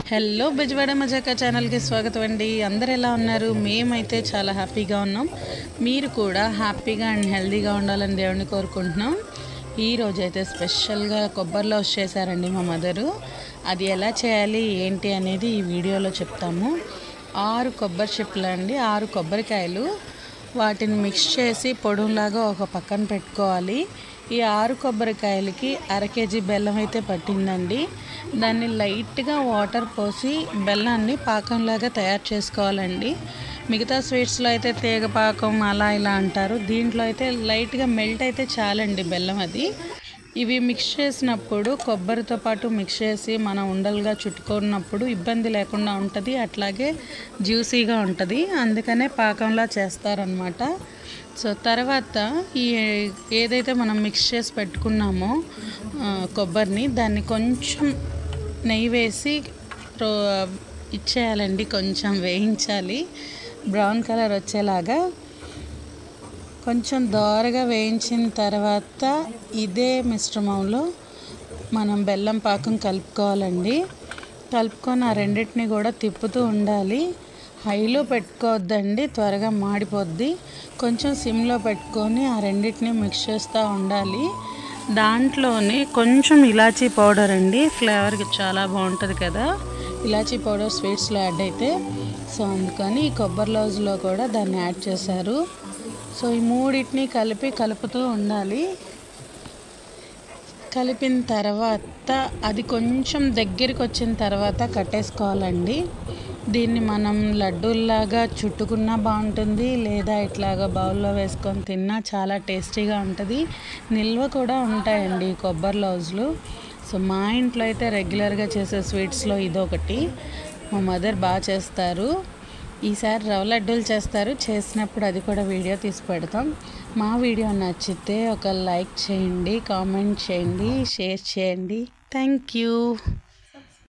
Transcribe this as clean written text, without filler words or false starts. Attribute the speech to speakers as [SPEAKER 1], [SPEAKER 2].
[SPEAKER 1] Hello Bezawada మజాకా ఛానల్కి స్వాగతం అండి. అందరు ఎలా ఉన్నారు? మేమైతే చాలా హ్యాపీగా ఉన్నాం. మీరు కూడా హ్యాపీగా అండ్ హెల్తీగా ఉండాలని దేవుడిని కోరుకుంటున్నాం. ఈరోజు అయితే స్పెషల్గా కొబ్బరిలో చేశారండి మా మదరు. అది ఎలా చేయాలి ఏంటి అనేది ఈ వీడియోలో చెప్తాము. 6 కొబ్బరి చిప్పలు అండి, 6 కొబ్బరికాయలు, వాటిని మిక్స్ చేసి పొడులాగా ఒక పక్కన పెట్టుకోవాలి. ఈ 6 కొబ్బరికాయలకి 1/2 కేజీ బెల్లం అయితే పట్టిందండి. దాన్ని లైట్గా వాటర్ పోసి బెల్లాన్ని పాకంలాగా తయారు చేసుకోవాలండి. మిగతా స్వీట్స్లో అయితే తీగ పాకం అలా ఇలా అంటారు. దీంట్లో అయితే లైట్గా మెల్ట్ అయితే చాలండి బెల్లం అది. ఇవి మిక్స్ చేసినప్పుడు కొబ్బరితో పాటు మిక్స్ చేసి మనం ఉండలుగా చుట్టుకున్నప్పుడు ఇబ్బంది లేకుండా ఉంటుంది, అట్లాగే జ్యూసీగా ఉంటుంది. అందుకనే పాకంలా చేస్తారనమాట. సో తర్వాత ఈ ఏదైతే మనం మిక్స్ చేసి పెట్టుకున్నామో కొబ్బరిని, దాన్ని కొంచెం నెయ్యి వేసి ఇచ్చేయాలండి. కొంచెం వేయించాలి, బ్రౌన్ కలర్ వచ్చేలాగా కొంచెం దోరగా వేయించిన తర్వాత ఇదే మిశ్రమంలో మనం బెల్లం పాకం కలుపుకోవాలండి. కలుపుకొని ఆ రెండింటిని కూడా తిప్పుతూ ఉండాలి. హైలో పెట్టుకోవద్దండి, త్వరగా మాడిపోద్ది. కొంచెం సిమ్లో పెట్టుకొని ఆ రెండింటిని మిక్స్ చేస్తూ ఉండాలి. దాంట్లోనే కొంచెం ఇలాచీ పౌడర్ అండి, ఫ్లేవర్కి చాలా బాగుంటుంది కదా ఇలాచీ పౌడర్ స్వీట్స్లో యాడ్ అయితే. సో అందుకని ఈ కొబ్బరి లౌజ్లో కూడా దాన్ని యాడ్ చేశారు. సో ఈ మూడింటిని కలుపుతూ ఉండాలి. కలిపిన తర్వాత అది కొంచెం దగ్గరికి వచ్చిన తర్వాత కట్టేసుకోవాలండి. దీన్ని మనం లడ్డూల్లాగా చుట్టుకున్నా బాగుంటుంది, లేదా ఇట్లాగా బౌల్లో వేసుకొని తిన్నా చాలా టేస్టీగా ఉంటుంది. నిల్వ కూడా ఉంటాయండి ఈ కొబ్బరి లౌజ్లు. సో మా ఇంట్లో అయితే రెగ్యులర్గా చేసే స్వీట్స్లో ఇదొకటి. మా మదర్ బాగా చేస్తారు. ఈసారి రవ్వ లడ్డూలు చేస్తారు, చేసినప్పుడు అది కూడా వీడియో తీసి పెడతాం. మా వీడియో నచ్చితే ఒక లైక్ చేయండి, కామెంట్ చేయండి, షేర్ చేయండి. Thank you.